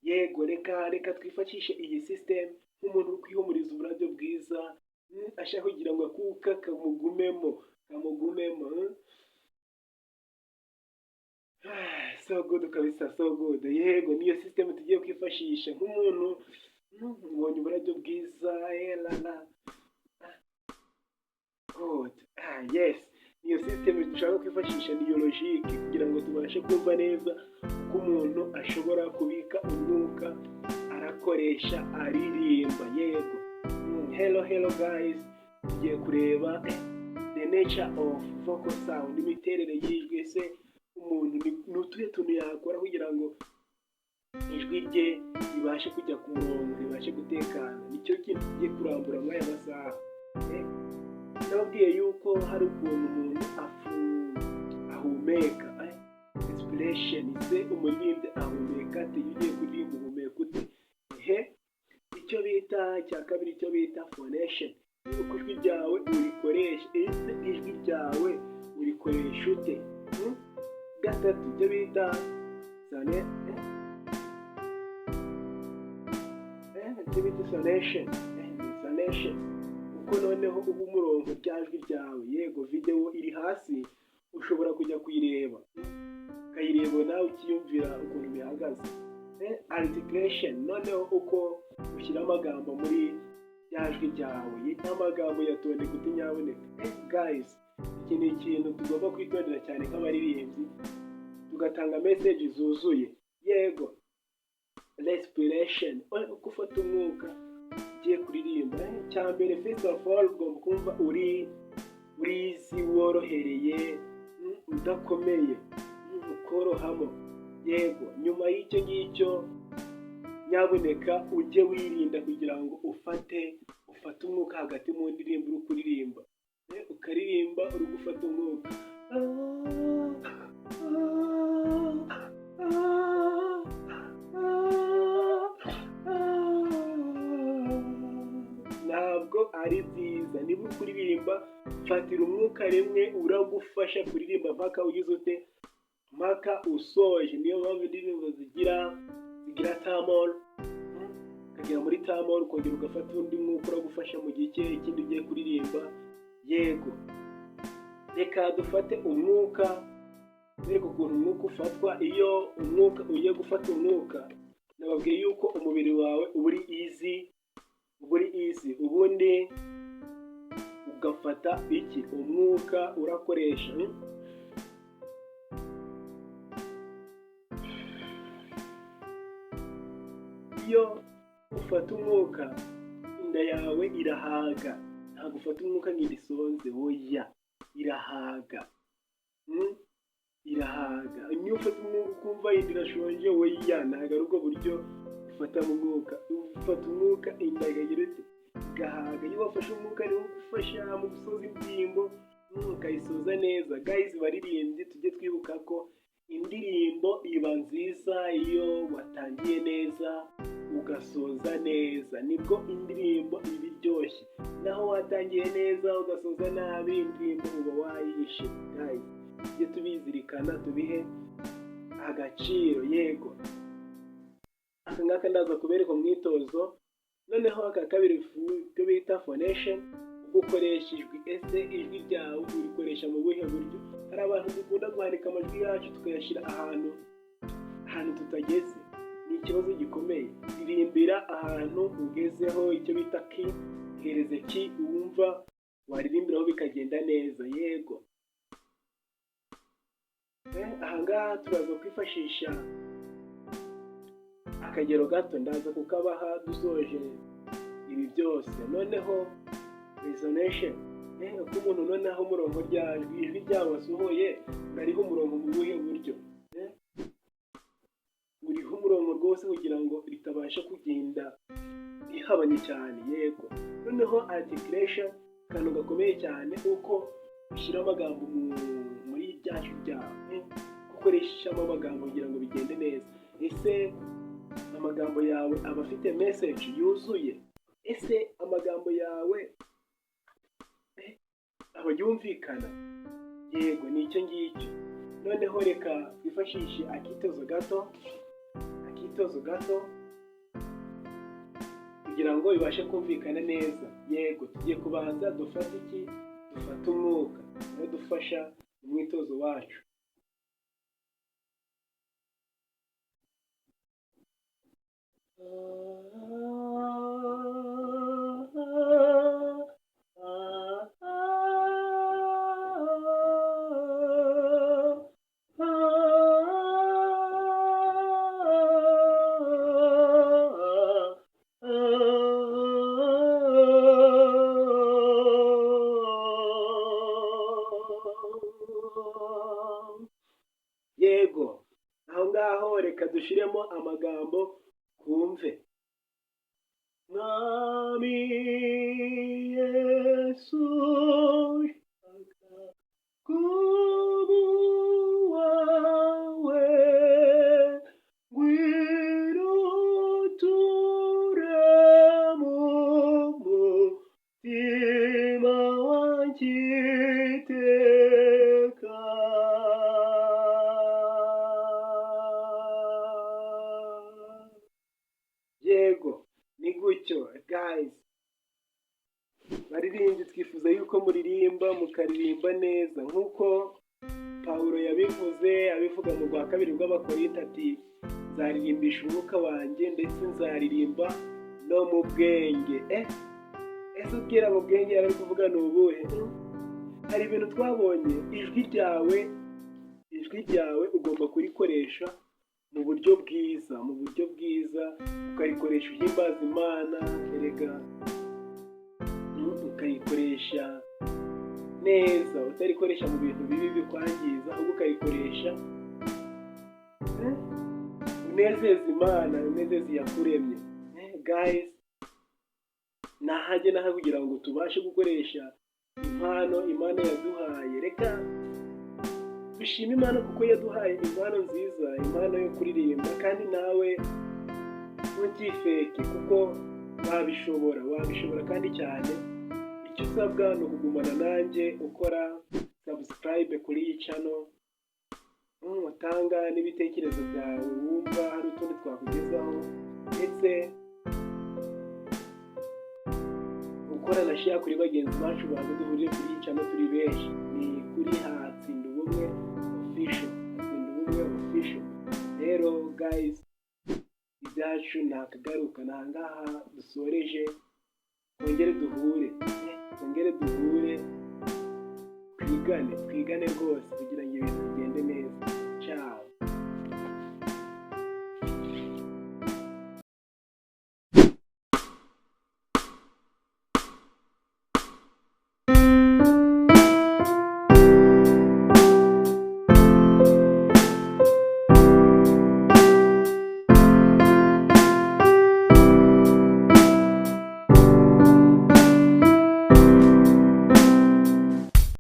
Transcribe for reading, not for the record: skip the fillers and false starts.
yego reka twifashishe iyi system nk'umuntu uri kwihumuriza uburabyo bwiza, ashaka kugira ngo akuka kamugumemo. So good kabisa, so good. Yego niyo system tugiye kwifashisha nk'umuntu ubonye uburabyo bwiza. Good. Yes, niyo system dushaka kwifashisha niyo logique kugira ngo tubashe kumva neza uko umuntu ashobora kubika umwuka arakoresha aririmba. Yego. Hello guys, tugiye kureba the nature of vocal sound, imiterere y'ijwi. Se umuntu ni utuhe tuntu yakora kugira ngo ijwi rye ribashe kujya ku murongo, ribashe gutekana. Nicyo kintu tugiye kurambura muri aya masaha. Nababwiye yuko hari ukuntu umuntu ahumeka, respiration. Se umuririmbyi ahumeka ate? Iyo ugiye kuririmba uhumeka ute? Icyo bita cya kabiri, icyo bita phonation. Uko ijwi ryawe urikoresha, ese ijwi ryawe urikoresha ute? Gatatu, icyo bita sonation. Uko noneho uba umurongo ryajwi ryawe. Yego, video iri hasi ushobora kujya kuyireba, ukayireba nawe ukiyumvira ukuntu bihagaze. Articulation, noneho uko ushyira amagambo muri ryajwi ryawe. Yita amagambo yatonde gute nyaboneka. Guys, iki ni ikintu tugomba kwitondera cyane nk'abaririmbyi, tugatanga message zuzuye. Yego, respiration, uko ufata umwuka ugiye kuririmba. Cyambere, first of all, ugomba kumva uri easy, worohereye, udakomeye, ukorohamo. Yego, nyuma y'icyo ngicyo nyaboneka ujye wirinda kugira ngo ufate umwuka hagati mu ndirimbo uri kuririmba. Ukaririmba uri gufata umwuka. Ntabwo ari byiza. Niba uri kuririmba, fatira umwuka rimwe, uragufasha kuririmba mpaka ugize ute, mpaka usoje. Niyo mpamvu indirimbo zigira tamol, ukagera muri tamol ukongera ugafata undi mwuka uragufasha mu gihe ikindi ugiye kuririmba. Yego, reka dufate umwuka. Reka ukuntu umwuka ufatwa. Iyo umwuka ugiye gufata umwuka, nababwiye yuko umubiri wawe uba uri easy, ubundi ugafata umwuka urakoresha. Iyo ufata umwuka, inda yawe irahaga. Ntabwo ufata umwuka ngo isonze, oya, irahaga. Niyo ufata umwuka ukumva inda irashonje, oya, ntabwo ari ubwo buryo ufata umwuka. Ufata umwuka inda igahaga. Iyo wafashe umwuka niwo ugufasha mu gusoza indirimbo, ukayisoza neza. Guys, baririmbyi, tujye twibuka ko indirimbo iba nziza iyo watangiye neza ugasoza neza, nibwo indirimbo iba iryoshye. Naho watangiye neza ugasoza nabi, indirimbo uba wayishe. Guys, tujye tubizirikana, tubihe agaciro. Yego, aka ngaka ndaza kubereka umwitozo. Noneho aka kabiri, icyo bita phonation, uko ukoresha ijwi. Ese ijwi ryawe urikoresha mu buhe buryo? Hari abantu dukunda guhanika amajwi yacu tukayashyira ahantu tutageze. Ni ikibazo gikomeye. Ririmbira ahantu ugezeho, icyo bita key. Hereze key wumva waririmbiraho bikagenda neza. Yego, ahangaha turaza kwifashisha akagero gato, ndaza kukabaha dusoje ibi byose. Noneho resonation, uko umuntu noneho umurongo ijwi ryawe wasohoye uriho umurongo mu buhe buryo. Uriho umurongo rwose kugira ngo ritabasha kugenda rihabanye cyane. Yego, noneho articulation, akantu gakomeye cyane, uko ushyira amagambo muri rya jwi ryawe, ukoreshamo amagambo kugira ngo bigende neza. Ese amagambo yawe aba afite message yuzuye? Ese amagambo yawe aba yumvikana? Yego, ni icyo ngicyo. Noneho reka twifashishe akitozo gato akitozo gato kugira ngo bibashe kumvikana neza. Yego, tugiye kubanza dufate umwuka no dufasha umwitozo wacu. Yego, aho ngaho reka dushiremo amagambo kumve. Mwami Yesu kubuwawe ngwino ture mu mutima wanjye iteka. Yego, ni gutyo guys. Baririmbyi twifuza yuko muririmba mukaririmba neza nk'uko Pawulo yabivuze abivuga mu rwa kabiri rw'Abakorinto ati nzaririmbisha umwuka wanjye ndetse nzaririmba no mu bwenge. Ese ubwira mu bwenge yari ari kuvuga ni ubuhe? Hari ibintu twabonye, ijwi ryawe ugomba kurikoresha mu buryo bwiza ukarikoresha uhimbaza Imana, erega ukayikoresha neza, utarikoresha mu bintu bibi bikwangiza, ahubwo ukayikoresha unezeza Imana, unezeza iyakuremye. Guys, nahajye kugira ngo tubashe gukoresha impano Imana yaduhaye. Reka dushime Imana kuko yaduhaye impano nziza, impano yo kuririmba, kandi nawe ntukifeke kuko wabishobora kandi cyane. Icyo usabwa ni ukugumana nanjye ukora subscribe kuri iyi channel, utanga n'ibitekerezo byawe wumva hari utundi twakugezaho, ndetse ukora na share kuri bagenzi bacu bantu duhurije kuri iyi channel turi benshi. Ni kuri Hatsinda Ubumwe official. Rero guys, ibyacu ntakagaruka, nangaha dusoreje. Twongere duhure twigane rwose kugira ngo ibintu bigende neza. Ciao.